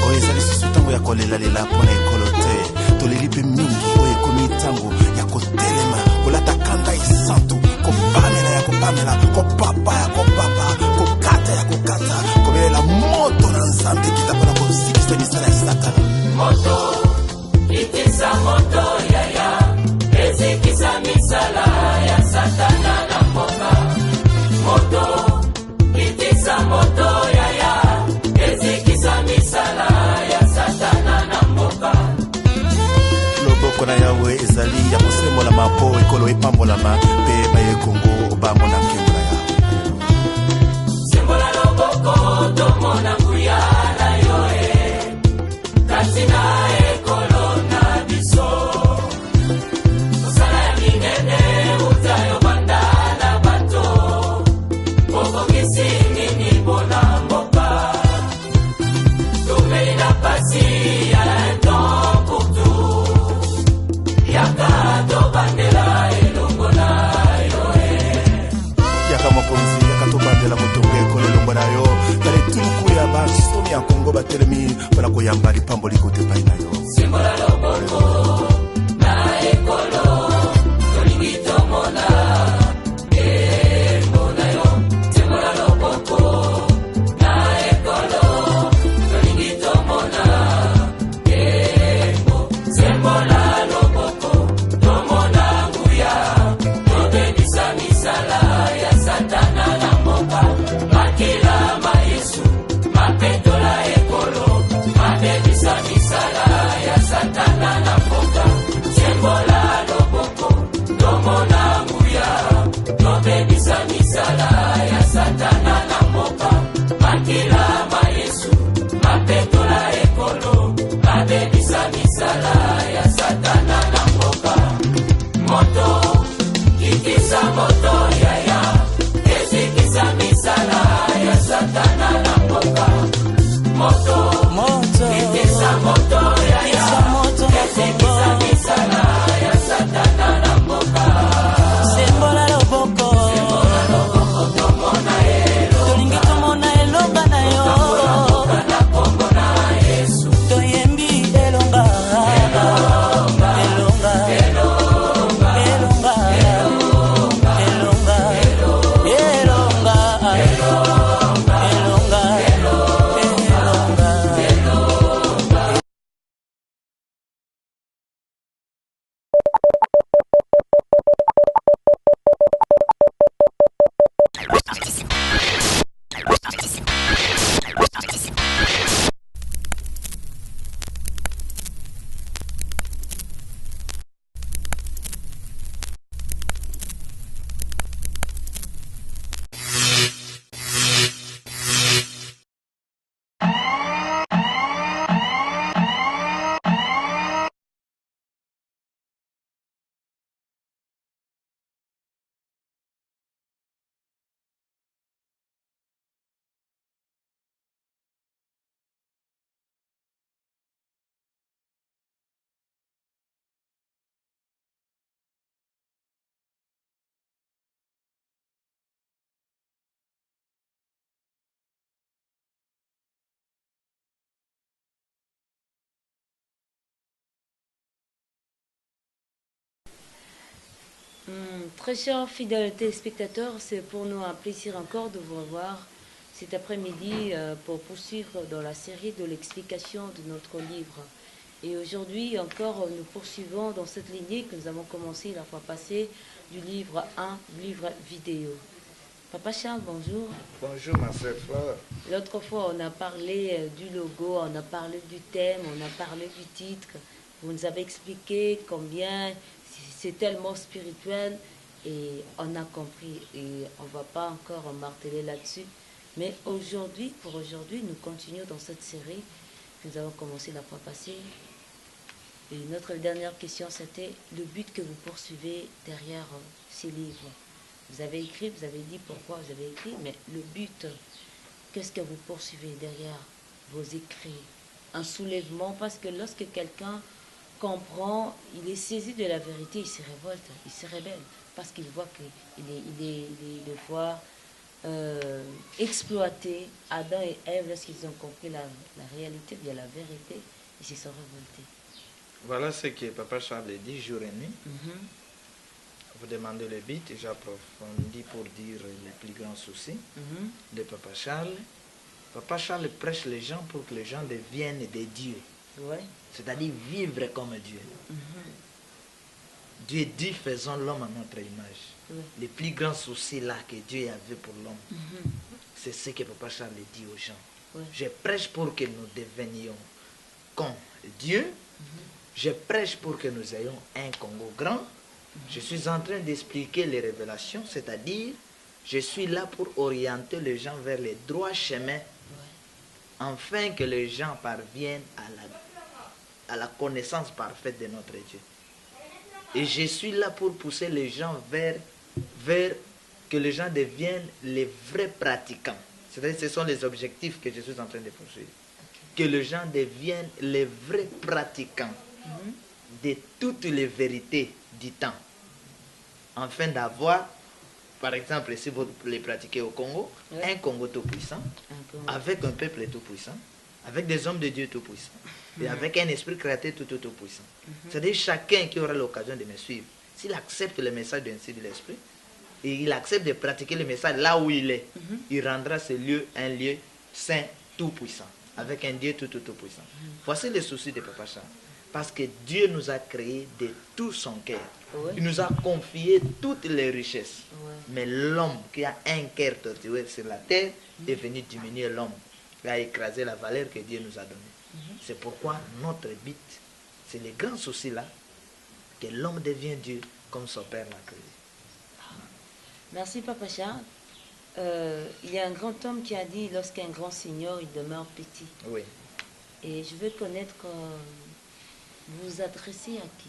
oyo ezali susu ntango ya kolelalela mpo na ekolo te toleli mpe mingi oyo ekomi ntango ya kotelema kolata kanda esantu kopamela ya kopamela kopapa ya kopapa kokata ya kokata kobelela moto na nzambe kita mpona kosikisa misala ya satana moto itisa moto yaya ezikisa misala ya satana na mboka moto itisa moto yaya ezikisa misala ya satana na mboka loboko na yawe ezali ya kosembola mapo ekolo epambolama mpe baye kongo bamona nkembo na yawe sembola loboko tomona nguya na yoe kasi na ekolo na biso osala ya minene utayo banda na bato okokisi nini mpona mboka tomeli na pasi ya temps pour tout yaka tobandela elongo na yoe yaka mokonzi yaka tobandela motongo ekolo elongo na yo tala etuluku ya basomi ya kongo batelemi mpona koyamba lipamboli kote pai na yo sembola loboko na ekolo tolingi tomona embo na yo sembola loboko na ekolo tolingi tomona embo sembola loboko tomona nguya tobebisa misala ya satana na mboka makila mayesu mapetola ekolo mabebisa misala ya satana na mboka sembola loboko tomona nguya tobebisa misala ya satana na mboka makila mayesu mapetola ekolo mabebisa misala ya satana na mboka moto kitisa moto yaya ezikisa misala ya satana na mboka moto kitisa moto yaya ezikisa misala ya satana na mboka sembola loboko tomona elo tolingi tomona elonga na yo na kombo na yesu toyembi elonga elonga elonga elonga elonga elonga elonga Très chers fidèles téléspectateurs, c'est pour nous un plaisir encore de vous revoir cet après-midi pour poursuivre dans la série de l'explication de notre livre. Et aujourd'hui encore, nous poursuivons dans cette lignée que nous avons commencé la fois passée du livre 1, livre vidéo. Papa Charles, bonjour. Bonjour ma chère Flore. L'autre fois, on a parlé du logo, on a parlé du thème, on a parlé du titre. Vous nous avez expliqué combien c'est tellement spirituel et on a compris et on ne va pas encore marteler là-dessus. Mais aujourd'hui, pour aujourd'hui, nous continuons dans cette série que nous avons commencé la fois passée. Et notre dernière question, c'était le but que vous poursuivez derrière ces livres. Vous avez écrit, vous avez dit pourquoi vous avez écrit, mais le but, qu'est-ce que vous poursuivez derrière vos écrits? Un soulèvement, parce que lorsque quelqu'un comprend, il est saisi de la vérité, il se révolte, il se rebelle, parce qu'il voit qu'il est des fois exploité Adam et Ève lorsqu'ils ont compris la réalité, bien la vérité, ils se sont révoltés. Voilà ce que Papa Charles dit jour et nuit. Mhm. Vous demandez le but et j'approfondis pour dire les plus grands soucis Mhm. de Papa Charles. Papa Charles prêche les gens pour que les gens deviennent des dieux, Ouais. c'est-à-dire vivre comme Dieu. Mhm. Dieu dit, faisons l'homme à notre image. Ouais. Les plus grands soucis là que Dieu avait pour l'homme, Mhm. c'est ce que Papa Charles dit aux gens. Ouais. Je prêche pour que nous devenions comme Dieu. Je prêche pour que nous ayons un Congo grand. Je suis en train d'expliquer les révélations, c'est-à-dire, je suis là pour orienter les gens vers les droits chemins, afin que les gens parviennent à la connaissance parfaite de notre Dieu. Et je suis là pour pousser les gens vers que les gens deviennent les vrais pratiquants. C'est-à-dire, ce sont les objectifs que je suis en train de poursuivre. Que les gens deviennent les vrais pratiquants de toutes les vérités du temps. Afin d'avoir, par exemple, si vous les pratiquez au Congo, Ouais. un Congo tout-puissant, avec un peuple tout-puissant, avec des hommes de Dieu tout-puissants, et avec un esprit créateur tout-puissant. C'est-à-dire, chacun qui aura l'occasion de me suivre, s'il accepte le message ainsi de l'esprit, et il accepte de pratiquer le message là où il est, il rendra ce lieu un lieu saint tout-puissant, avec un Dieu tout-puissant. Voici le souci de Papa Charles. Parce que Dieu nous a créés de tout son cœur. Ouais. Il nous a confié toutes les richesses. Ouais. Mais l'homme qui a un cœur torturé sur la terre est venu diminuer l'homme. Il a écrasé la valeur que Dieu nous a donnée. C'est pourquoi notre but, c'est le grand souci là, que l'homme devienne Dieu comme son Père l'a créé. Merci Papa Charles. Il y a un grand homme qui a dit, lorsqu'un grand seigneur, il demeure petit. Oui. Et je veux connaître vous vous adressez à qui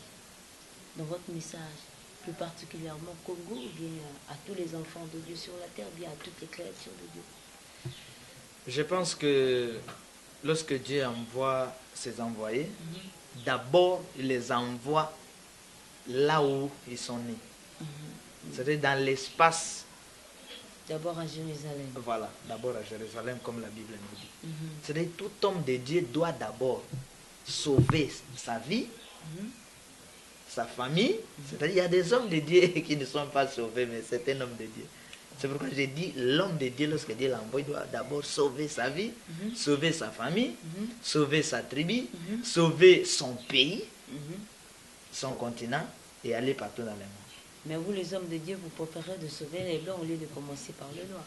dans votre message, plus particulièrement au Congo, ou bien à tous les enfants de Dieu sur la terre, ou bien à toutes les créatures de Dieu. Je pense que lorsque Dieu envoie ses envoyés, d'abord il les envoie là où ils sont nés. C'est-à-dire dans l'espace. D'abord à Jérusalem. Voilà, d'abord à Jérusalem, comme la Bible nous dit. C'est-à-dire tout homme de Dieu doit d'abord sauver sa vie, sa famille. C'est-à-dire il y a des hommes de Dieu qui ne sont pas sauvés, mais c'est un homme de Dieu. C'est pourquoi j'ai dit, l'homme de Dieu, lorsque Dieu l'envoie, il doit d'abord sauver sa vie, sauver sa famille, sauver sa tribu, sauver son pays, son continent, et aller partout dans le monde. Mais vous, les hommes de Dieu, vous préférez de sauver les blancs au lieu de commencer par les noirs.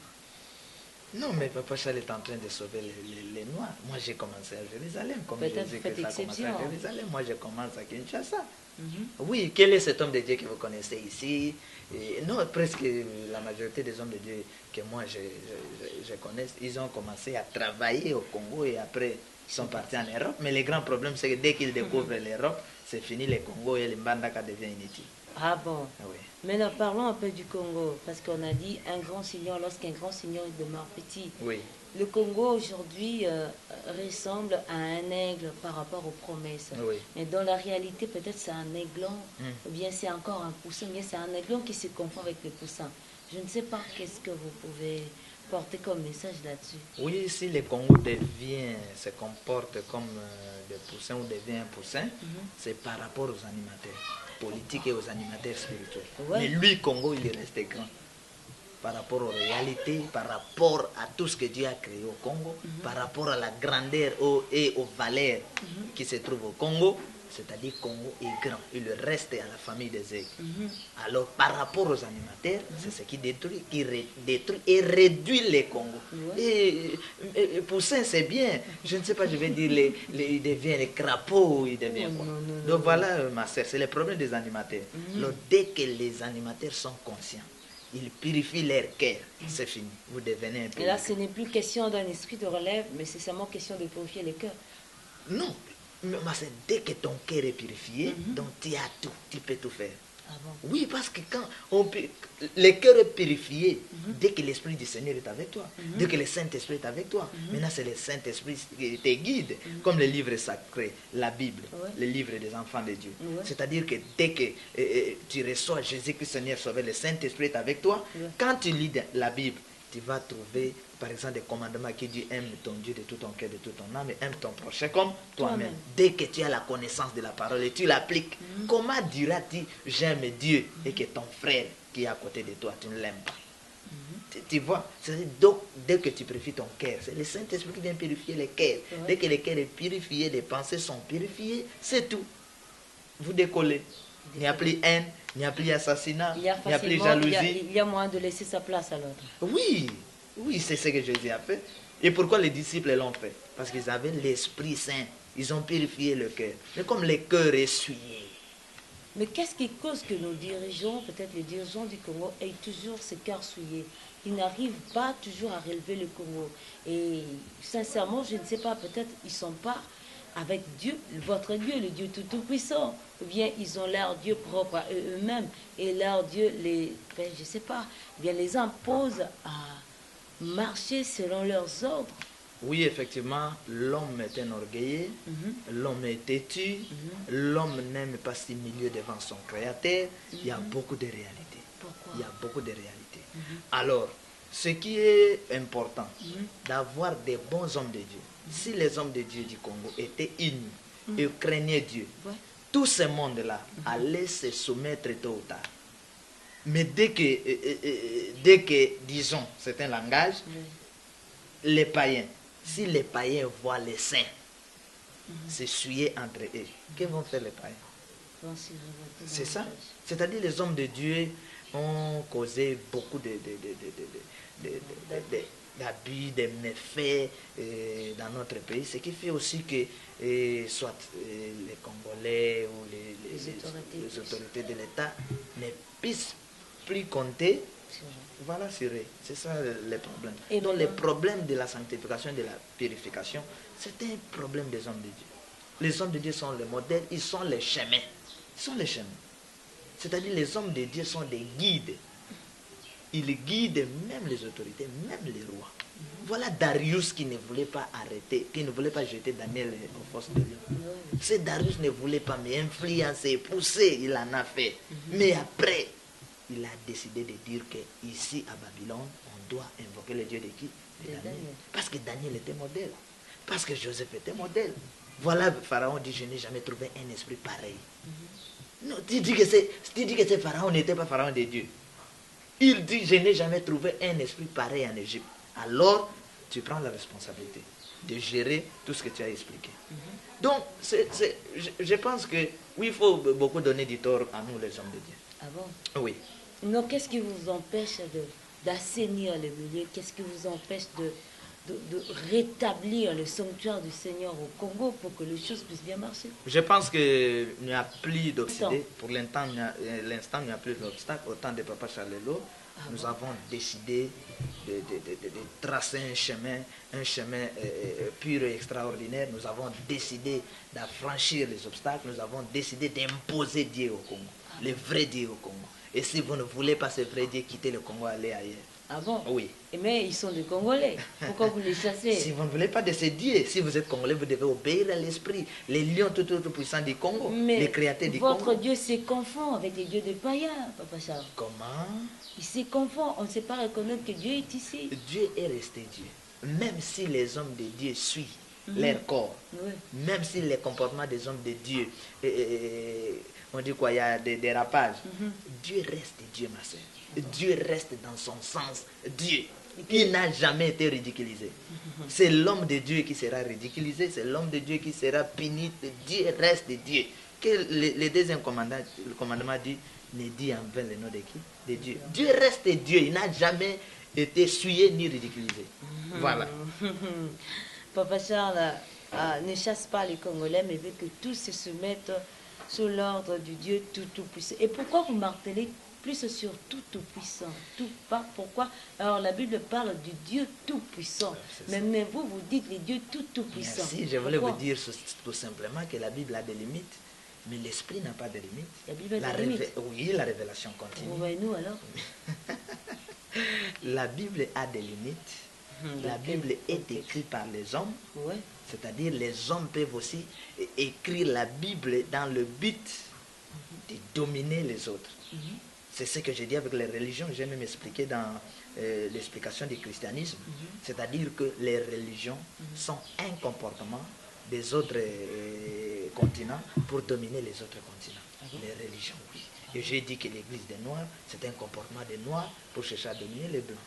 Non, mais Papa Charles est en train de sauver les Noirs. Moi, j'ai commencé à Jérusalem, comme je Peut-être dis faites que ça a commencé exception. à Jérusalem. Moi, je commence à Kinshasa. Oui, quel est cet homme de Dieu que vous connaissez ici? Et non, presque la majorité des hommes de Dieu que moi je connais, ils ont commencé à travailler au Congo et après ils sont partis en Europe. Mais le grand problème, c'est que dès qu'ils découvrent l'Europe, c'est fini le Congo et le Mbandaka devient inutile. Ah bon. Oui. Maintenant, parlons un peu du Congo, parce qu'on a dit un grand seigneur, lorsqu'un grand seigneur demeure petit. Oui. Le Congo aujourd'hui ressemble à un aigle par rapport aux promesses. Oui. Mais dans la réalité, peut-être c'est un aiglon, ou bien c'est encore un poussin, ou bien c'est un aiglon qui se confond avec le poussin. Je ne sais pas qu'est-ce que vous pouvez porter comme message là-dessus. Oui, si le Congo se comporte comme des poussins ou devient un poussin, c'est par rapport aux animateurs politiques et aux animateurs spirituels. Ouais. Mais lui, Congo, il est resté grand. Par rapport aux réalités, par rapport à tout ce que Dieu a créé au Congo, par rapport à la grandeur et aux valeurs qui se trouvent au Congo, c'est-à-dire Congo est grand, il reste à la famille des aigles. Alors par rapport aux animateurs, c'est ce qui détruit et réduit les Congos. Ouais. Et poussin c'est bien, je ne sais pas, je vais dire, il devient les crapauds, il devient quoi. Non. Donc voilà ma sœur, c'est le problème des animateurs. Alors, dès que les animateurs sont conscients, ils purifient leur cœur, c'est fini, vous devenez un peu. Et là, ce n'est plus question d'un esprit de relève, mais c'est seulement question de purifier le cœur. Non, mais c'est dès que ton cœur est purifié, donc tu as tout, tu peux tout faire. Ah bon? Oui, parce que quand le cœur est purifié, dès que l'Esprit du Seigneur est avec toi, dès que le Saint-Esprit est avec toi, maintenant c'est le Saint-Esprit qui te guide, comme le livre sacré, la Bible, Ouais. le livre des enfants de Dieu. Ouais. C'est-à-dire que dès que tu reçois Jésus-Christ Seigneur Sauveur, le Saint-Esprit est avec toi, Ouais. quand tu lis la Bible, tu vas trouver, par exemple, des commandements qui disent aime ton Dieu de tout ton cœur, de toute ton âme, et aime ton prochain comme toi-même. Toi-même. Dès que tu as la connaissance de la parole et tu l'appliques, comment diras-tu j'aime Dieu et que ton frère qui est à côté de toi, tu ne l'aimes pas? Tu vois, donc dès que tu purifies ton cœur, c'est le Saint-Esprit qui vient purifier les cœurs. Ouais. Dès que le cœur est purifié, les pensées sont purifiées, c'est tout. Vous décollez. Il n'y a plus haine, il n'y a plus assassinat, Il y a il n'y a plus facilement, jalousie. il y a moyen de laisser sa place à l'autre. Oui, oui, c'est ce que Jésus a fait. Et pourquoi les disciples l'ont fait? Parce qu'ils avaient l'Esprit Saint. Ils ont purifié le cœur. Mais comme le cœur est essuyé, Mais qu'est-ce qui cause que nos dirigeants, peut-être les dirigeants du Congo, aient toujours ce cœur souillé? Ils n'arrivent pas toujours à relever le Congo. Et sincèrement, je ne sais pas, peut-être ils ne sont pas avec Dieu, votre Dieu, le Dieu tout-puissant. Ou bien ils ont leur Dieu propre à eux-mêmes. Et leur Dieu, je ne sais pas, bien les impose à marcher selon leurs ordres. oui, effectivement, l'homme est enorgueillé, l'homme est têtu, l'homme n'aime pas s'humilier devant son créateur. Il y a beaucoup de réalités. Pourquoi? Il y a beaucoup de réalités. Alors, ce qui est important, d'avoir des bons hommes de Dieu. Si les hommes de Dieu du Congo étaient unis et craignaient Dieu, Ouais. tout ce monde-là allait se soumettre tôt ou tard. Mais dès que disons, c'est un langage, les païens, si les païens voient les saints s'essuyer entre eux, que vont faire les païens? Vont s'y révolter C'est ça. davantage. C'est-à-dire les hommes de Dieu ont causé beaucoup d'abus, de méfaits dans notre pays, ce qui fait aussi que soit les Congolais ou les autorités de l'État ne puissent plus compter. C'est vrai. Voilà, c'est ça le problème. Et donc maintenant- le problème de la sanctification et de la purification, c'est un problème des hommes de Dieu. Les hommes de Dieu sont les modèles, ils sont les chemins. Ils sont les chemins. C'est-à-dire les hommes de Dieu sont des guides. Ils guident même les autorités, même les rois. Voilà Darius qui ne voulait pas arrêter, qui ne voulait pas jeter Daniel aux forces de lion. C'est Darius ne voulait pas, mais influencer, pousser, il en a fait. Mais après, il a décidé de dire que ici à Babylone, on doit invoquer le Dieu de qui? De Daniel. Daniel. Parce que Daniel était modèle. Parce que Joseph était modèle. Voilà, Pharaon dit, je n'ai jamais trouvé un esprit pareil. Non, tu dis que ce Pharaon n'était pas Pharaon de Dieu. Il dit, je n'ai jamais trouvé un esprit pareil en Égypte. Alors, tu prends la responsabilité de gérer tout ce que tu as expliqué. Donc, je pense que oui, il faut beaucoup donner du tort à nous, les hommes de Dieu. Ah bon? Oui. Non, qu'est-ce qui vous empêche d'assainir le milieu? Qu'est-ce qui vous empêche de rétablir le sanctuaire du Seigneur au Congo pour que les choses puissent bien marcher? Je pense qu'il n'y a plus Attends. d'obstacle. Pour l'instant, il n'y a plus d'obstacle. Au temps de Papa Charlelo, nous avons décidé de tracer un chemin pur et extraordinaire. Nous avons décidé d'affranchir les obstacles. Nous avons décidé d'imposer Dieu au Congo, le vrai Dieu au Congo. Et si vous ne voulez pas ce vrai Dieu, quittez le Congo, allez ailleurs. Ah bon? Oui. Mais ils sont des Congolais. Pourquoi vous les chassez? Si vous ne voulez pas de ces dieux, si vous êtes Congolais, vous devez obéir à l'esprit. Les lions tout puissants du Congo, Mais les créateurs du votre Congo. Dieu se confond avec les dieux des païens, Papa Charles. Comment? Il se confond. On ne sait pas reconnaître que Dieu est ici. Dieu est resté Dieu. Même si les hommes de Dieu suivent leur corps, Oui. même si les comportements des hommes de Dieu, on dit quoi, il y a des dérapages, Dieu reste Dieu, ma soeur. Dieu reste dans son sens. Dieu. Il n'a jamais été ridiculisé. C'est l'homme de Dieu qui sera ridiculisé, c'est l'homme de Dieu qui sera puni. Dieu reste Dieu. Que le deuxième commandement dit, ne dit en vain le nom de qui? De Dieu. Dieu reste Dieu, il n'a jamais été souillé ni ridiculisé. Voilà. Papa Charles ne chasse pas les Congolais, mais veut que tous se soumettent sous l'ordre du Dieu tout-puissant. Et pourquoi vous martelez plus sur tout-puissant? Pourquoi? Alors la Bible parle du Dieu tout-puissant. Mais vous dites les dieux tout-puissants. Merci, je voulais Pourquoi? vous dire tout simplement que la Bible a des limites, mais l'esprit n'a pas de limites. La Bible a des limites. Oui, la révélation continue. Envoyez-nous alors. La Bible a des limites. La Bible est écrite par les hommes. Ouais. C'est-à-dire les hommes peuvent aussi écrire la Bible dans le but de dominer les autres. C'est ce que j'ai dit avec les religions. J'ai même expliqué dans l'explication du christianisme. C'est-à-dire que les religions sont un comportement des autres continents pour dominer les autres continents. Les religions, oui. Et j'ai dit que l'église des Noirs, c'est un comportement des Noirs pour chercher à dominer les Blancs.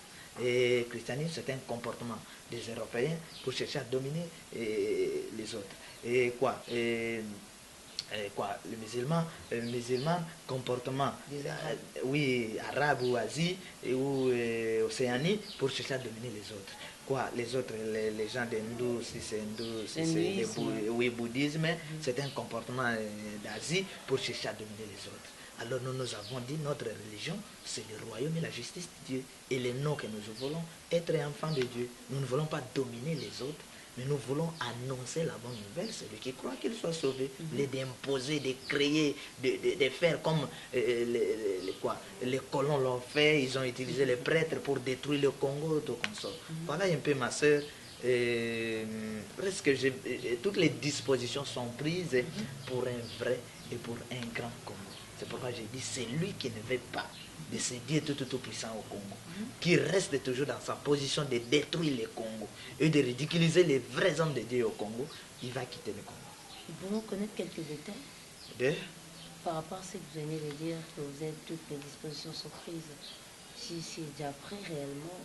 Et le christianisme, c'est un comportement des Européens pour chercher à dominer les autres. Et quoi le musulman, comportement, oui, arabe ou Asie ou Océanie pour chercher à dominer les autres. Quoi, les autres, les gens d'hindou, si c'est hindou, si c'est oui, bouddhisme, c'est un comportement d'Asie pour chercher à dominer les autres. Alors nous avons dit notre religion, c'est le royaume et la justice de Dieu. Et le nom que nous voulons, être enfants de Dieu. Nous ne voulons pas dominer les autres, mais nous voulons annoncer la bonne nouvelle. Celui qui croit qu'il soit sauvé, les d'imposer, de créer, de faire comme les colons l'ont fait. Ils ont utilisé les prêtres pour détruire le Congo, tout comme ça. Voilà un peu ma soeur. Presque toutes les dispositions sont prises pour un vrai et pour un grand Congo. C'est pourquoi j'ai dit, c'est lui qui ne veut pas de ce Dieu tout puissant au Congo, qui reste toujours dans sa position de détruire le Congo et de ridiculiser les vrais hommes de Dieu au Congo, il va quitter le Congo. Nous pouvons connaître quelques détails par rapport à ce que vous venez de dire, que toutes les dispositions sont prises. Si c'est déjà prêt réellement,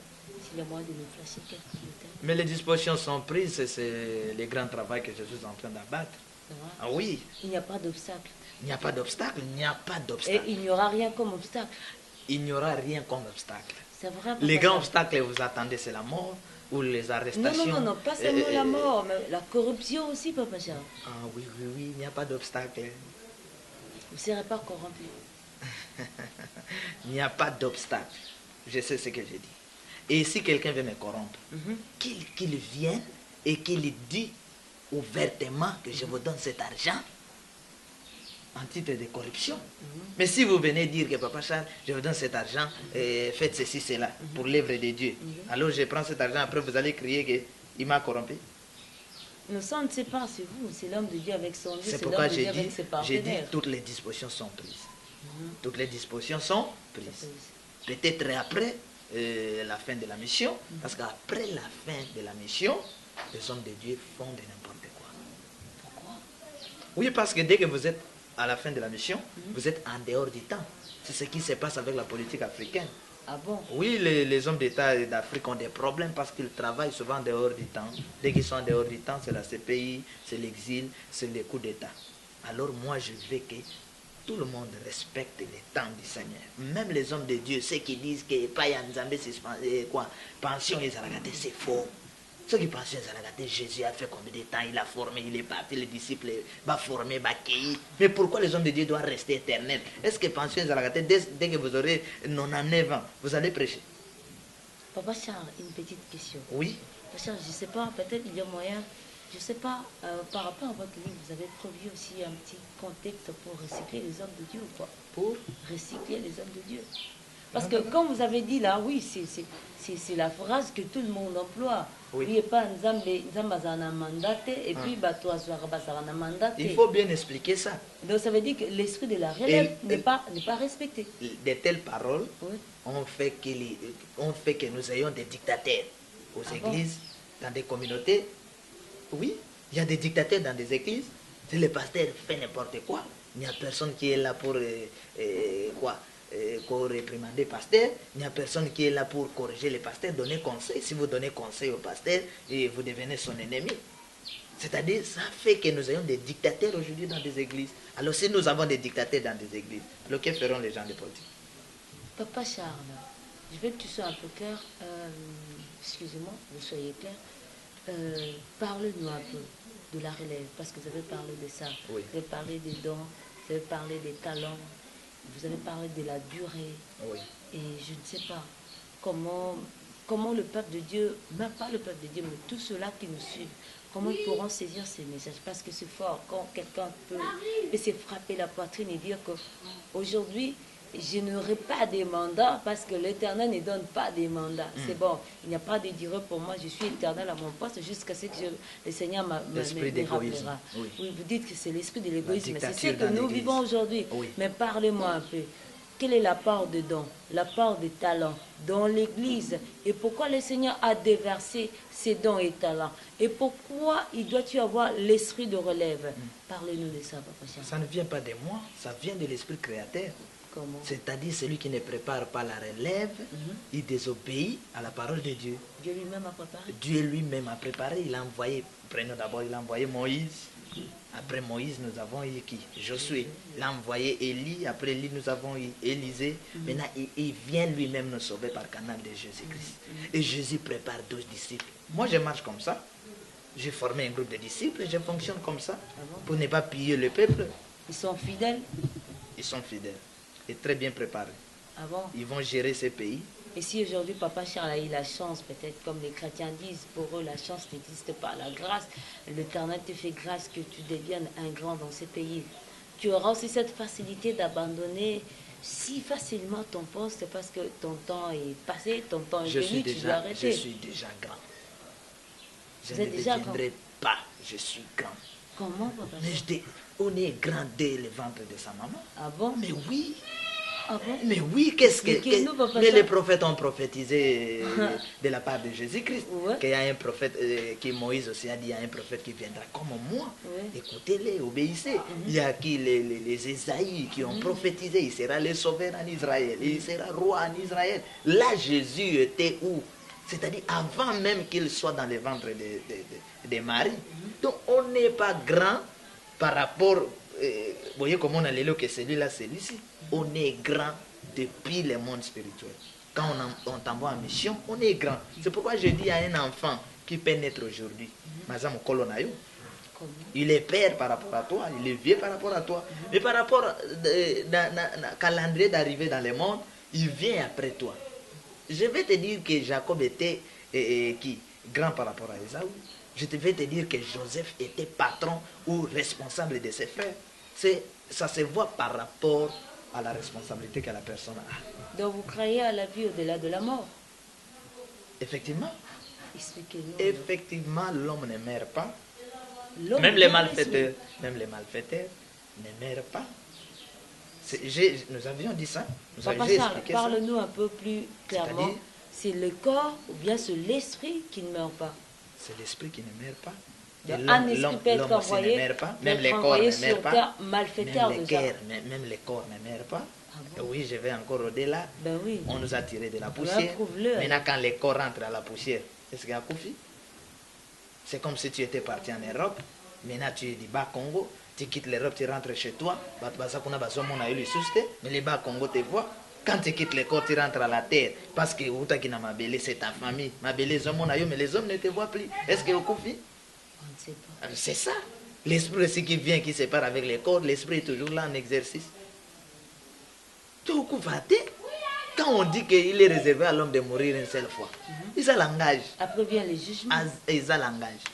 s'il y a moyen de nous flasher quelques détails. Mais les dispositions sont prises, c'est le grand travail que je suis en train d'abattre. Ah oui. Il n'y a pas d'obstacle. Il n'y a pas d'obstacle, il n'y a pas d'obstacle. Et il n'y aura rien comme obstacle. Il n'y aura rien comme obstacle. C'est vrai. Les grands obstacles que vous attendez, c'est la mort ou les arrestations. Non, pas seulement la mort, mais la corruption aussi, Papa Charles. Ah oui, il n'y a pas d'obstacle. Vous ne serez pas corrompu. Il n'y a pas d'obstacle. Je sais ce que j'ai dit. Et si quelqu'un veut me corrompre, qu'il vienne et qu'il dise ouvertement que je vous donne cet argent en titre de corruption. Mais si vous venez dire que Papa Charles, je vous donne cet argent, faites ceci, cela, pour l'œuvre de Dieu. Alors je prends cet argent, après vous allez crier qu'il m'a corrompu. Non, ça on ne sait pas, c'est vous, c'est l'homme de Dieu avec son Dieu, c'est l'homme de Dieu avec ses partenaires. J'ai dit toutes les dispositions sont prises. Toutes les dispositions sont prises. Peut-être après la fin de la mission, parce qu'après la fin de la mission, les hommes de Dieu font de n'importe quoi. Pourquoi? Oui, parce que dès que vous êtes à la fin de la mission, vous êtes en dehors du temps. C'est ce qui se passe avec la politique africaine. Ah bon? Oui, les hommes d'État d'Afrique ont des problèmes parce qu'ils travaillent souvent en dehors du temps. Dès qu'ils sont en dehors du temps, c'est la CPI, c'est l'exil, c'est les coups d'État. Alors moi, je veux que tout le monde respecte les temps du Seigneur. Même les hommes de Dieu, ceux qui disent que pension et zaragate, c'est faux. Ceux qui pensent que Jésus a fait combien de temps, il a formé, il est parti, les disciples va former, va accueillir. Mais pourquoi les hommes de Dieu doivent rester éternels? Est-ce que pension Zaragate, dès que vous aurez 99 ans, vous allez prêcher? Papa Charles, une petite question. Oui. Papa Charles, je ne sais pas, peut-être il y a moyen, je ne sais pas, par rapport à votre livre, vous avez prévu aussi un petit contexte pour recycler les hommes de Dieu ou quoi? Pour recycler les hommes de Dieu. Parce que comme vous avez dit là, oui, c'est la phrase que tout le monde emploie. Oui, et pas mandaté et puis mandaté. Il faut bien expliquer ça. Donc ça veut dire que l'esprit de la relève n'est pas respecté. De telles paroles ont fait que nous ayons des dictateurs aux églises, dans des communautés. Oui, il y a des dictateurs dans des églises. Si le pasteur fait n'importe quoi, il n'y a personne qui est là pour réprimander le pasteur, il n'y a personne qui est là pour corriger le pasteur, donner conseil. Si vous donnez conseil au pasteur, vous devenez son ennemi. C'est-à-dire, ça fait que nous ayons des dictateurs aujourd'hui dans des églises. Alors si nous avons des dictateurs dans des églises, alors que feront les gens de politique? Papa Charles, je veux que tu sois un peu clair, excusez-moi, vous soyez clair. Parle-nous un peu de la relève, parce que vous avez parlé de ça. Oui. Vous avez parlé des dons, vous avez parlé des talents. Vous avez parlé de la durée. Oui. Et je ne sais pas comment le peuple de Dieu, même pas le peuple de Dieu, mais tous ceux-là qui nous suivent, comment ils pourront saisir ces messages. Parce que c'est fort quand quelqu'un peut se frapper la poitrine et dire qu'aujourd'hui, je n'aurai pas des mandats parce que l'Éternel ne donne pas des mandats. C'est bon, il n'y a pas de durée pour moi, je suis éternel à mon poste jusqu'à ce que le Seigneur me rappellera. Oui, vous dites que c'est l'esprit de l'égoïsme, c'est ce que nous vivons aujourd'hui. Oui. Mais parlez-moi un peu. quelle est la part de don, la part de talent dans l'Église et pourquoi le Seigneur a déversé ces dons et talents et pourquoi il doit y avoir l'esprit de relève. Parlez-nous de ça, Papa Charles. Ça ne vient pas de moi, ça vient de l'Esprit créateur. Comment? C'est-à-dire celui qui ne prépare pas la relève, il désobéit à la parole de Dieu. Dieu lui-même a préparé. Dieu lui-même a préparé, il a envoyé, prenons d'abord, il a envoyé Moïse. Après Moïse, nous avons eu qui? Josué. Il a envoyé Élie, après Élie, nous avons eu Élisée. Maintenant, il vient lui-même nous sauver par le canal de Jésus-Christ. Et Jésus prépare 12 disciples. Moi, je marche comme ça. J'ai formé un groupe de disciples et je fonctionne comme ça. Pour ne pas piller le peuple. Ils sont fidèles. Ils sont fidèles et très bien préparés. Ah bon? Ils vont gérer ces pays. Et si aujourd'hui Papa Charles a eu la chance, peut-être comme les chrétiens disent, pour eux la chance n'existe pas, la grâce, l'Éternel te fait grâce que tu deviennes un grand dans ces pays. Tu auras aussi cette facilité d'abandonner si facilement ton poste parce que ton temps est passé, ton temps est venu, tu dois arrêter. Je suis déjà grand. Je Vous ne êtes déjà deviendrai pas, je suis grand. Comment, Papa Mais Charles? on est grand dès le ventre de sa maman. Ah bon? Mais oui, Ah bon? mais oui, qu'est-ce que... Expliquez-nous, Papa Mais Charles. les prophètes ont prophétisé de la part de Jésus-Christ. Ouais. Qu'il y a un prophète, qui Moïse aussi a dit, il y a un prophète qui viendra comme moi. Ouais. Écoutez-les, obéissez. Il y a qui les Ésaïes qui ont prophétisé, il sera le sauveur en Israël, il sera roi en Israël. Là, Jésus était où? C'est-à-dire avant même qu'il soit dans le ventre de Marie. Donc on n'est pas grand par rapport, vous voyez comment on a l'élo que celui-là, celui-ci. On est grand depuis le monde spirituel. Quand on t'envoie en mission, on est grand. C'est pourquoi je dis à un enfant qui peut naître aujourd'hui, Mazam Kolonayo, il est père par rapport à toi, il est vieux par rapport à toi. Mais par rapport au calendrier d'arrivée dans le monde, il vient après toi. Je vais te dire que Jacob était grand par rapport à Ésaü. Je vais te dire que Joseph était patron ou responsable de ses frères. Ça se voit par rapport à la responsabilité que la personne a. Donc vous croyez à la vie au-delà de la mort? Effectivement. Expliquez-nous. Effectivement, l'homme ne meurt pas. L'homme Même les meurt, malfaiteurs ne meurent pas. Nous avions dit ça. Nous Papa avions Charles, expliqué ça. parle-nous un peu plus clairement. C'est-à-dire? C'est le corps ou bien c'est l'esprit qui ne meurt pas? C'est l'esprit qui ne meurt pas. Donc, Et un esprit l'homme peut être aussi ne envoyé, meurt pas. peut Même être les corps envoyé ne sur meurent pas. terre malfaiteur Même déjà. même les corps ne meurent pas. Ah bon? Oui, je vais encore au-delà. Ben oui. On nous a tiré de la Ouais, poussière. prouve-le. Maintenant, quand les corps rentrent à la poussière, est-ce qu'il y a Koufi? C'est comme si tu étais parti en Europe. Maintenant, tu es du bas Congo. Tu quittes l'Europe, tu rentres chez toi. Mais les bas Congo te voient. Quand tu quittes les corps, tu rentres à la terre. Parce que c'est ta famille. Mais les hommes ne te voient plus. Est-ce qu'il y a Koufi? On ne sait pas. C'est ça. L'esprit aussi qui vient, qui sépare avec les corps, l'esprit est toujours là en exercice. Quand on dit qu'il est réservé à l'homme de mourir une seule fois, il a langage. Après vient le jugement. Il a langage.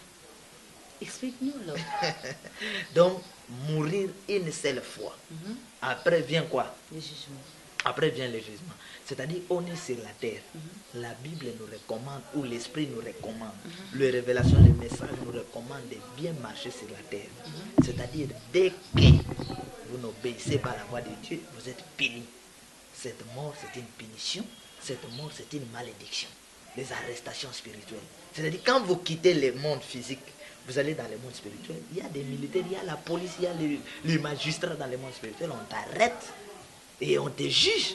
Explique-nous alors. Donc, mourir une seule fois. Après vient quoi? Le jugement. Après vient le jugement. C'est-à-dire, on est sur la terre. La Bible nous recommande, ou l'Esprit nous recommande, les révélations, les messages nous recommandent de bien marcher sur la terre. C'est-à-dire, dès que vous n'obéissez pas à la voix de Dieu, vous êtes puni. Cette mort, c'est une punition. Cette mort, c'est une malédiction. Les arrestations spirituelles. C'est-à-dire, quand vous quittez le monde physique, vous allez dans le monde spirituel, il y a des militaires, il y a la police, il y a les magistrats dans le monde spirituel, on t'arrête et on te juge.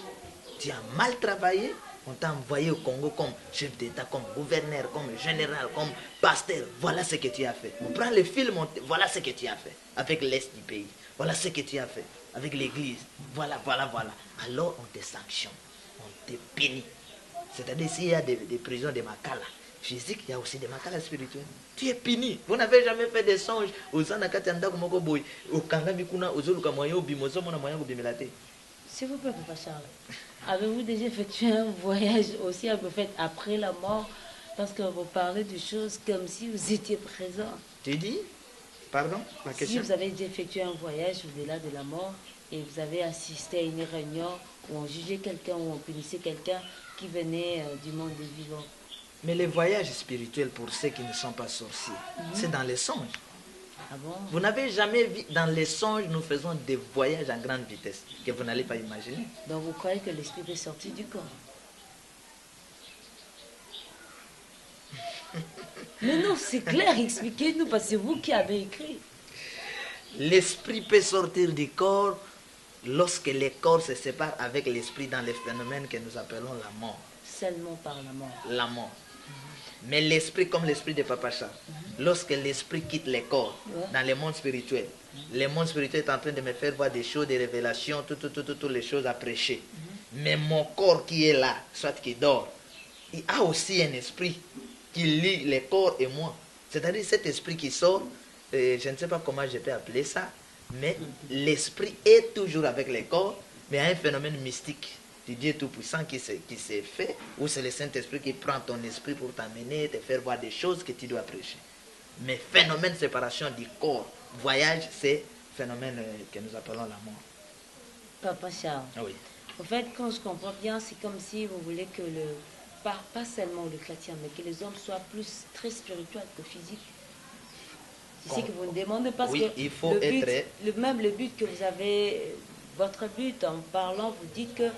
Tu as mal travaillé, on t'a envoyé au Congo comme chef d'État, comme gouverneur, comme général, comme pasteur. Voilà ce que tu as fait. On prend le film, voilà ce que tu as fait avec l'Est du pays. Voilà ce que tu as fait avec l'Église. Voilà. Alors on te sanctionne, on te punit. C'est-à-dire s'il y a des prisons de Makala physique, il y a aussi des Makala spirituels. Tu es puni. Vous n'avez jamais fait des songes. S'il vous plaît, Papa Charles, avez-vous déjà effectué un voyage aussi un peu fait après la mort? Parce que vous parlez de choses comme si vous étiez présent. Tu dis? Pardon? La Si question? vous avez déjà effectué un voyage au-delà de la mort et vous avez assisté à une réunion où on jugeait quelqu'un, où on punissait quelqu'un qui venait du monde des vivants. Mais les voyages spirituels pour ceux qui ne sont pas sorciers, c'est dans les songes. Ah bon? Vous n'avez jamais vu, dans les songes, nous faisons des voyages en grande vitesse que vous n'allez pas imaginer. Donc vous croyez que l'esprit peut sortir du corps? Mais non, c'est clair, expliquez-nous, parce que c'est vous qui avez écrit. L'esprit peut sortir du corps lorsque les corps se séparent avec l'esprit dans les phénomènes que nous appelons la mort. Seulement par la mort. La mort. Mais l'esprit, comme l'esprit de Papa Charles, lorsque l'esprit quitte les corps dans le monde spirituel, le monde spirituel est en train de me faire voir des choses, des révélations, toutes les choses à prêcher. Mais mon corps qui est là, soit qui dort, il a aussi un esprit qui lie les corps et moi. C'est-à-dire cet esprit qui sort, je ne sais pas comment je peux appeler ça, mais l'esprit est toujours avec les corps, mais il y a un phénomène mystique du Dieu Tout-Puissant qui s'est fait, ou c'est le Saint-Esprit qui prend ton esprit pour t'amener, te faire voir des choses que tu dois prêcher. Mais phénomène séparation du corps, voyage, c'est phénomène que nous appelons la mort. Papa Charles, Ah oui. en fait, quand je comprends bien, c'est comme si vous voulez que pas seulement le chrétien, mais que les hommes soient plus très spirituels que physiques. C'est ce que vous me demandez, parce Oui, que il faut le but, être... même le but que vous avez, votre but en parlant, vous dites que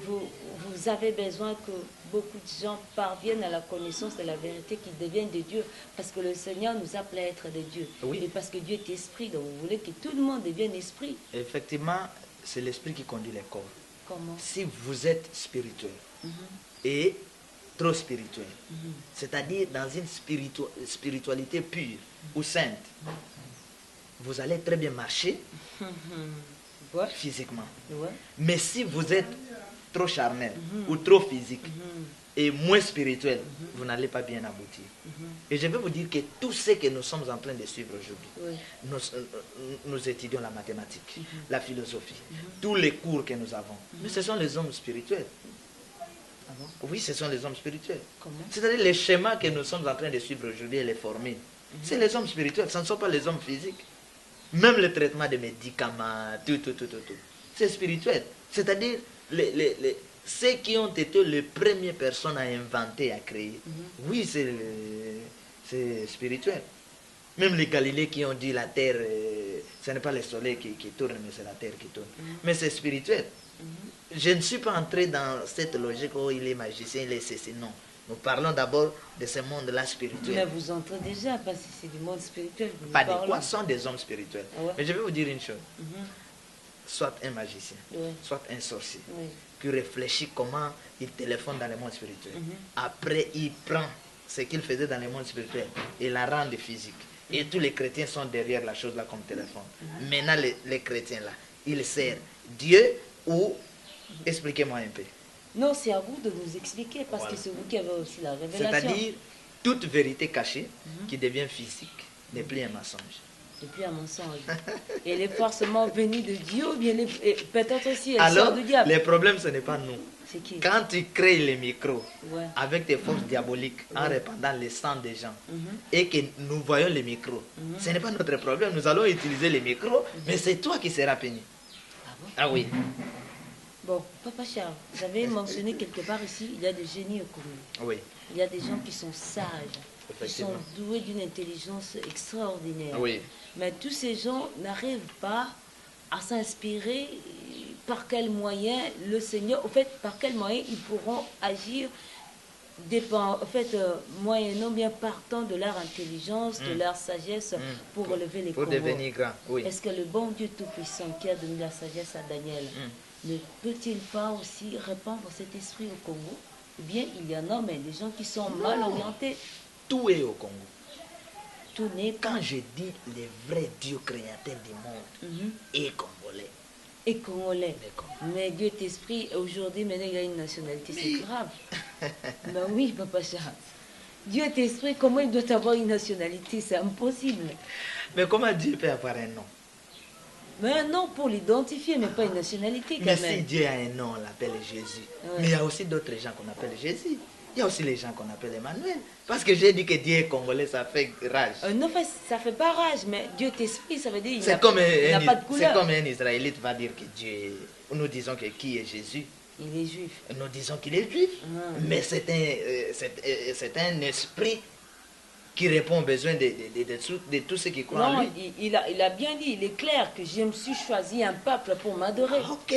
vous avez besoin que beaucoup de gens parviennent à la connaissance de la vérité, qu'ils deviennent des dieux, parce que le Seigneur nous appelle à être des dieux. Oui. Et parce que Dieu est esprit, donc vous voulez que tout le monde devienne esprit. Effectivement, c'est l'esprit qui conduit les corps. Comment? Si vous êtes spirituel et trop spirituel, c'est-à-dire dans une spiritualité pure ou sainte, vous allez très bien marcher Ouais. physiquement. Ouais. Mais si vous êtes trop charnel ou trop physique et moins spirituel, vous n'allez pas bien aboutir. Et je vais vous dire que tout ce que nous sommes en train de suivre aujourd'hui, Oui. nous étudions la mathématique, la philosophie, tous les cours que nous avons. Mais ce sont les hommes spirituels. Ah bon? Oui, ce sont les hommes spirituels. Comment? C'est-à-dire les schémas que nous sommes en train de suivre aujourd'hui et les formules, c'est les hommes spirituels, ce ne sont pas les hommes physiques. Même le traitement des médicaments, tout. C'est spirituel. C'est-à-dire ceux qui ont été les premières personnes à inventer, à créer. Oui, c'est spirituel. Même les Galiléens qui ont dit la terre, ce n'est pas le soleil qui tourne, mais c'est la terre qui tourne. Mais c'est spirituel. Je ne suis pas entré dans cette logique où il est magicien, il est ceci. Non. Nous parlons d'abord de ce monde-là spirituel. Mais vous entrez déjà, parce que c'est du monde spirituel. que nous Pas des parlons. quoi, sont des hommes spirituels. Ah ouais. Mais je vais vous dire une chose. Soit un magicien, Ouais. soit un sorcier, Oui. qui réfléchit comment il téléphone dans le monde spirituel. Après, il prend ce qu'il faisait dans le monde spirituel et la rend physique. Et tous les chrétiens sont derrière la chose là comme téléphone. Maintenant, les chrétiens là, ils servent Dieu ou... Expliquez-moi un peu. Non, c'est à vous de nous expliquer, parce que c'est vous qui avez aussi la révélation. C'est-à-dire, toute vérité cachée qui devient physique n'est plus un mensonge. C'est plus un mensonge. Et elle est forcément venue de Dieu, ou bien et peut-être aussi elle Alors, sort du diable. le problème, ce n'est pas nous. C'est qui? Quand tu crées les micros Ouais. avec tes forces diaboliques en répandant le sang des gens et que nous voyons les micros, ce n'est pas notre problème. Nous allons utiliser les micros, mais c'est toi qui seras puni. Ah bon? Ah oui. Bon, Papa Charles, vous avez mentionné quelque part ici, il y a des génies au Congo. Oui. Il y a des gens qui sont sages, qui sont Effectivement. doués d'une intelligence extraordinaire. Oui. Mais tous ces gens n'arrivent pas à s'inspirer par quel moyen le Seigneur, au fait, par quel moyen ils pourront agir, moyennant bien partant de leur intelligence, de leur sagesse, pour relever les Pour Congos. devenir grand, oui. Est-ce que le bon Dieu Tout-Puissant qui a donné la sagesse à Daniel ne peut-il pas aussi répandre cet esprit au Congo? Ou bien il y en a, mais des gens qui sont mal orientés. Tout est au Congo. Tout n'est pas Quand je dis le vrai Dieu créateur du monde est congolais. et congolais. D'accord. Mais Dieu est esprit, aujourd'hui, maintenant, il a une nationalité, c'est grave. Mais oui, Papa Charles. Dieu est esprit, comment il doit avoir une nationalité? C'est impossible. Mais comment Dieu peut avoir un nom? Mais un nom pour l'identifier, mais pas une nationalité quand Mais si même. Dieu a un nom, on l'appelle Jésus. Ouais. Mais il y a aussi d'autres gens qu'on appelle Jésus. Il y a aussi les gens qu'on appelle Emmanuel. Parce que j'ai dit que Dieu est congolais, ça fait rage. Non, ça fait pas rage, mais Dieu est esprit, ça veut dire qu'il C'est n'a comme, pas de couleur. un Israélite va dire que Dieu est... Nous disons que qui est Jésus? Il est juif. Nous disons qu'il est juif. Ah. Mais c'est un esprit qui répond aux besoins de tous ceux qui croient en Non, lui. il a bien dit, il est clair que je me suis choisi un peuple pour m'adorer. Ok,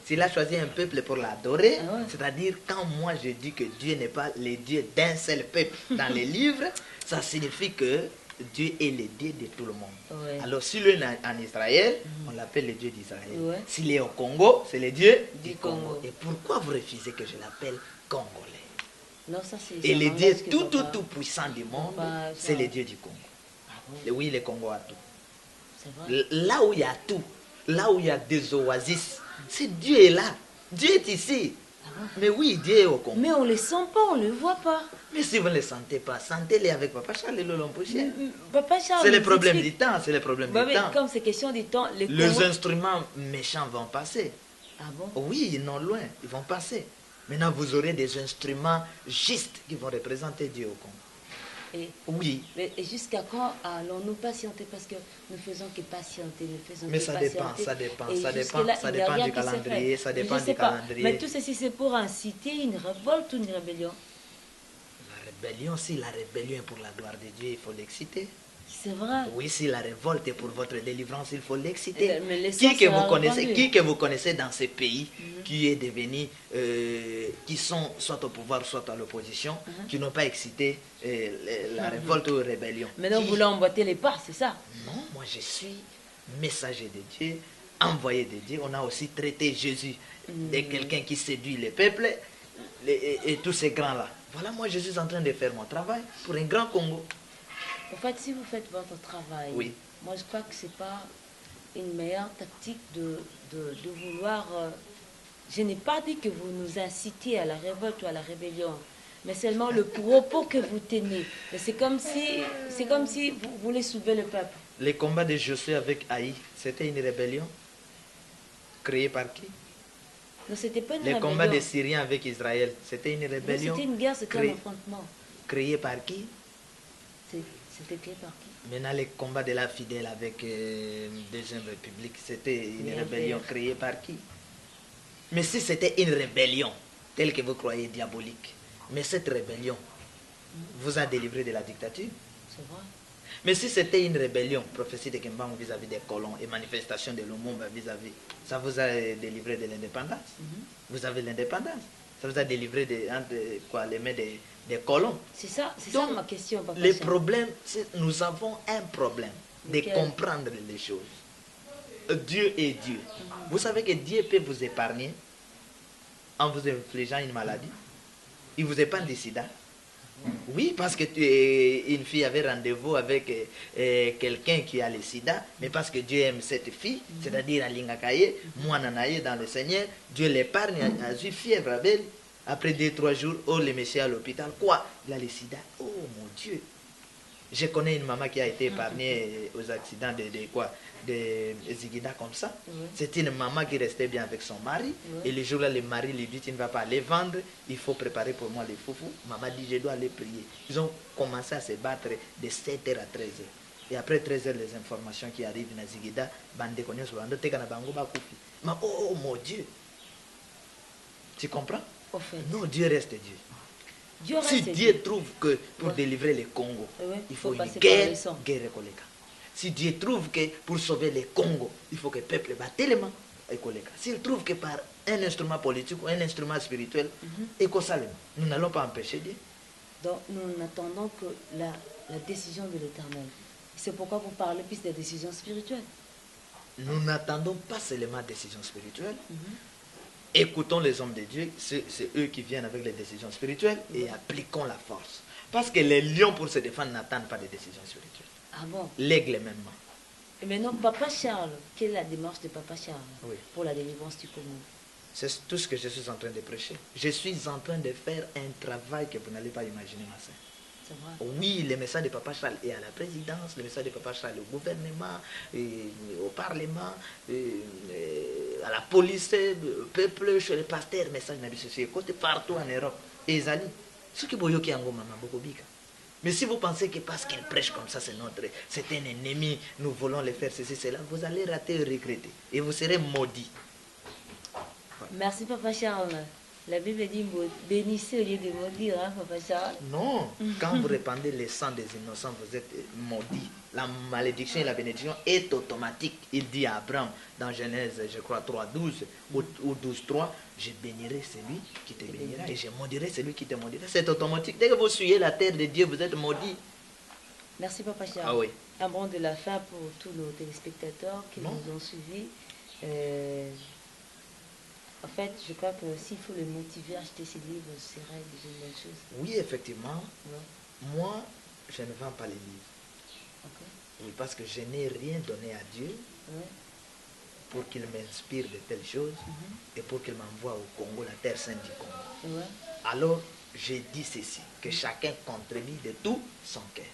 s'il a choisi un peuple pour l'adorer, Ah ouais. c'est-à-dire quand moi je dis que Dieu n'est pas le Dieu d'un seul peuple dans les livres, ça signifie que Dieu est le Dieu de tout le monde. Ouais. Alors s'il est en Israël, on l'appelle le Dieu d'Israël. Ouais. S'il est au Congo, c'est le Dieu Du du Congo. Congo. Et pourquoi vous refusez que je l'appelle Congolais? Non, ça c'est... Et c'est le un Dieu langage que papa- tout puissant du monde, Papa, c'est ça- le Dieu du Congo. Et oui, le Congo a tout. C'est vrai. Là où il y a tout, là où il y a des oasis, c'est Dieu est là. Dieu est ici. Mais oui, Dieu est au Congo. Mais on ne les sent pas, on ne les voit pas. Mais si vous ne les sentez pas, sentez-les avec Papa Charles et Lolon Poussière. Papa Charles C'est le nous problème du explique- temps, c'est le problème Bah du oui, temps. comme c'est question du temps, les Les Congos- instruments méchants vont passer. Ah bon? Oui, non loin, ils vont passer. Maintenant, vous aurez des instruments justes qui vont représenter Dieu au Congo. Et, Oui, et jusqu'à quand allons-nous patienter? Parce que nous faisons que patienter, nous faisons mais que ça patienter. dépend, ça dépend, Et ça jusque-là, dépend, ça il n'y a dépend rien du qui se calendrier, fait. ça Mais dépend je sais du pas. calendrier. Mais tout ceci, c'est pour inciter une révolte ou une rébellion. La rébellion, si la rébellion est pour la gloire de Dieu, il faut l'exciter. C'est vrai. Oui, si la révolte est pour votre délivrance, il faut l'exciter. Mais l'essence Qui que sera vous connaissez, répandue. qui que vous connaissez dans ces pays qui est devenu, qui sont soit au pouvoir, soit à l'opposition, qui n'ont pas excité la révolte ou la rébellion. Maintenant, Qui- vous voulez emboîter les pas, c'est ça? Non, moi je suis messager de Dieu, envoyé de Dieu. On a aussi traité Jésus de quelqu'un qui séduit les peuples et tous ces grands-là. Voilà, moi je suis en train de faire mon travail pour un grand Congo. En fait, si vous faites votre travail, Oui. moi je crois que ce n'est pas une meilleure tactique de vouloir... je n'ai pas dit que vous nous incitiez à la révolte ou à la rébellion, mais seulement le propos que vous tenez. Mais c'est comme si vous voulez soulever le peuple. Les combats de Josué avec Haï, c'était une rébellion créée par qui? Non, c'était pas une Les rébellion. combats des Syriens avec Israël, c'était une Non, rébellion c'était une guerre, c'était un créée, affrontement. créée par qui? C'était créé par qui? Maintenant, les combats de la fidèle avec Deuxième République, c'était une Les rébellion rebelles. créée par qui? Mais si c'était une rébellion, telle que vous croyez diabolique, mais cette rébellion vous a délivré de la dictature. C'est vrai. Mais si c'était une rébellion, prophétie de Kembang vis-à-vis des colons et manifestation de Lumumba vis-à-vis, ça vous a délivré de l'indépendance. Vous avez l'indépendance. Ça vous a délivré les mains des colons. C'est ça Donc, ma question, papa. Le Charles. problème, nous avons un problème de Lequel? comprendre les choses. Dieu est Dieu. Vous savez que Dieu peut vous épargner en vous infligeant une maladie. Il vous épargne du sida. Oui, parce que une fille avait rendez-vous avec quelqu'un qui a le sida, mais parce que Dieu aime cette fille, c'est-à-dire Alingakaye, moi nanaye dans le Seigneur, Dieu l'épargne, a eu fièvre avec elle. Après 2-3 jours, oh, le monsieur à l'hôpital, quoi? Il a le sida. Oh mon Dieu! Je connais une maman qui a été épargnée aux accidents de Zigida comme ça. Ouais. C'est une maman qui restait bien avec son mari. Ouais. Et le jour-là, le mari lui dit, tu ne vas pas aller vendre, il faut préparer pour moi les foufous. Maman dit, je dois aller prier. Ils ont commencé à se battre de 7h à 13h. Et après 13h, les informations qui arrivent dans Zigida, bande konyo so bande teka na bango ba kufi. Mais oh mon Dieu! Tu comprends? Au fait, Non, Dieu reste Dieu. Dieu Si reste Dieu trouve que pour Ouais. délivrer le Congo, Ouais, il faut une passer par guerre, le sang. guerre Koleka. Si Dieu trouve que pour sauver le Congo, il faut que le peuple batte les mains, Koleka. S'il trouve que par un instrument politique ou un instrument spirituel, Ekosalem, nous n'allons pas empêcher Dieu. Donc, nous n'attendons que la décision de l'Éternel. C'est pourquoi vous parlez plus des décisions spirituelles. Nous n'attendons pas seulement décision spirituelle. Écoutons les hommes de Dieu, c'est eux qui viennent avec les décisions spirituelles et appliquons la force. Parce que les lions, pour se défendre, n'attendent pas de décisions spirituelles. Ah bon? L'aigle même. Et maintenant, Papa Charles, quelle est la démarche de Papa Charles Oui. pour la délivrance du Congo? C'est tout ce que je suis en train de prêcher. Je suis en train de faire un travail que vous n'allez pas imaginer, ma sœur. C'est vrai. Oui, le message de Papa Charles est à la présidence, le message de Papa Charles au gouvernement, au parlement, à la police, au peuple, chez les pasteurs, le message n'a pas partout en Europe. Et Zali, ce qui est en Goma, mais si vous pensez que parce qu'il prêche comme ça, c'est un ennemi, nous voulons le faire ceci, cela, vous allez rater et regretter. Et vous serez maudits. Merci, Papa Charles. La Bible dit bénissez au lieu de maudire, hein, Papa Charles. Non, quand vous répandez le sang des innocents, vous êtes maudits. La malédiction et la bénédiction est automatique. Il dit à Abraham dans Genèse, je crois, 3.12 ou 12.3, je bénirai celui qui te bénira et je maudirai celui qui te maudira. C'est automatique. Dès que vous suyez la terre de Dieu, vous êtes maudits. Merci Papa Charles. Ah oui. Un bon de la fin pour tous nos téléspectateurs qui nous ont suivis. En fait, je crois que s'il faut le motiver à acheter ses livres, ce serait déjà une bonne chose. Oui, effectivement. Ouais. Moi, je ne vends pas les livres. Ok. Oui, parce que je n'ai rien donné à Dieu Ouais. pour qu'il m'inspire de telles choses et pour qu'il m'envoie au Congo, la terre sainte du Congo. Ouais. Alors, j'ai dit ceci, que chacun contribue de tout son cœur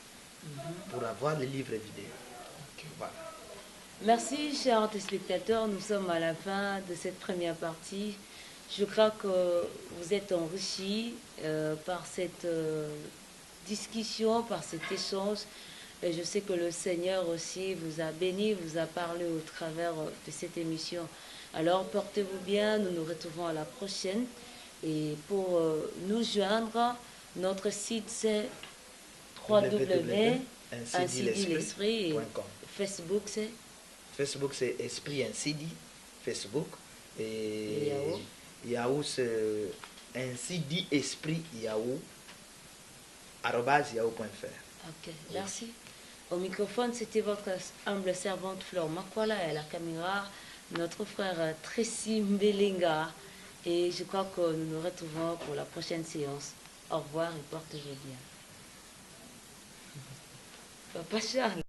pour avoir les livres vidéo. Ok. Voilà. Merci, chers téléspectateurs. Nous sommes à la fin de cette première partie. Je crois que vous êtes enrichis par cette discussion, par cet échange. Et je sais que le Seigneur aussi vous a béni, vous a parlé au travers de cette émission. Alors, portez-vous bien. Nous nous retrouvons à la prochaine. Et pour nous joindre, notre site c'est www.ainsi-dit-l'esprit. .com. Facebook c'est Facebook, c'est Esprit Ainsi Dit, Facebook. Et Yahoo. Yahoo, c'est Ainsi Dit Esprit Yahoo, @yahoo.fr. Ok, merci. Au microphone, c'était votre humble servante Flore Makwala et à la caméra, notre frère Tracy Mbelinga. Et je crois que nous nous retrouvons pour la prochaine séance. Au revoir et portez-vous bien. Papa Charles.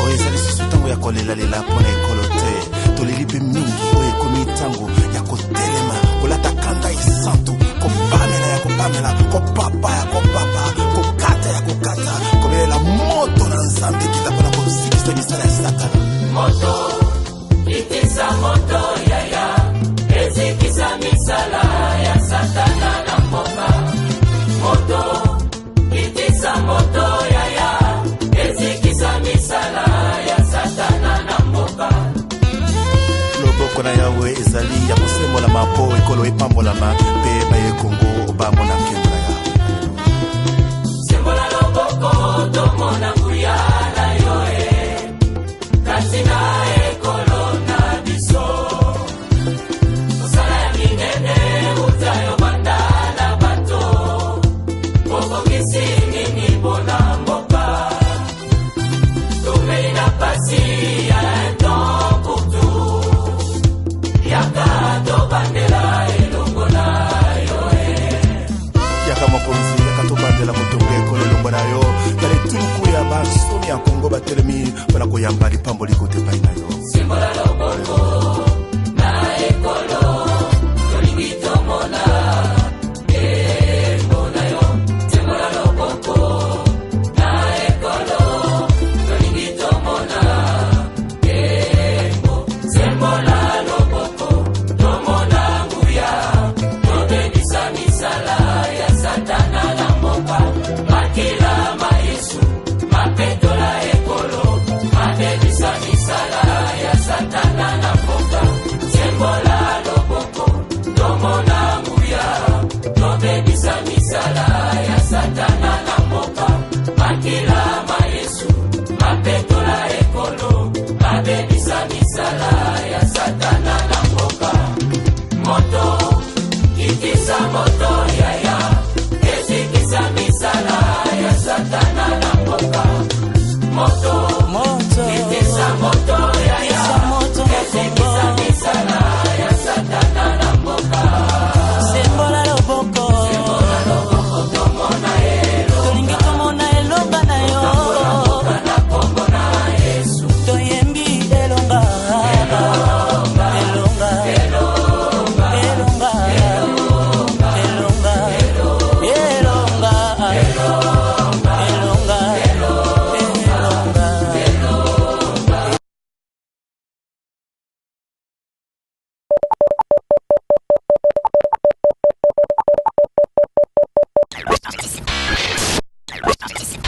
oyo ezali susu ntango ya kolelalela mpo na ekolo te toleli mpe mingi oyo ekomi ntango ya kotelema kolata kanda esantu kopamela ya kopamela kopapa ya kopapa kokata ya kokata kobelela moto na nzambe kita mpona kosikisa misala ya satana moto itisa moto yaya ezikisa misala ya satana na mboka moto itisa moto yaya ezikisa misala ya satana na mboka loboko na yawe ezali ya kosembola mapo ekolo epambolama mpe bayekongo bamona nkembo na yawe sembola loboko tomona nguya na yoe kasi na ekolo na biso mosala ya minene utayo banda na bato bokokisi nini mpona mboka tomeli na pasi ya temps pour tout yaka tobandela elongo na yoe yaka mokonzi yaka tobandela motongo ekolo elongo na yo tala etuluku ya bansomi ya kongo batelemi mpona koyamba lipamboli kote epai na yo simbola loboko na ekolo tolingi tomona embo na yo simbola loboko na ekolo tolingi tomona embo simbola loboko tomona nguya tobebisa misala ya satana na mboka makila mayesu mapetola ekolo mabebisa misala ya satana na mboka sembola loboko tomona nguya tobebisa misala ya satana na mboka makila mayesu mapetola ekolo mabebisa misala ya satana na mboka moto itisa moto yaya ezikisa misala ya satana na mboka moto itisa moto yaya ezikisa misala ya satana na mboka sembola loboko tomona elo tolingi tomona elonga na yo na kombo na yesu toyembi elonga elonga elonga elonga elonga elonga elonga Participe.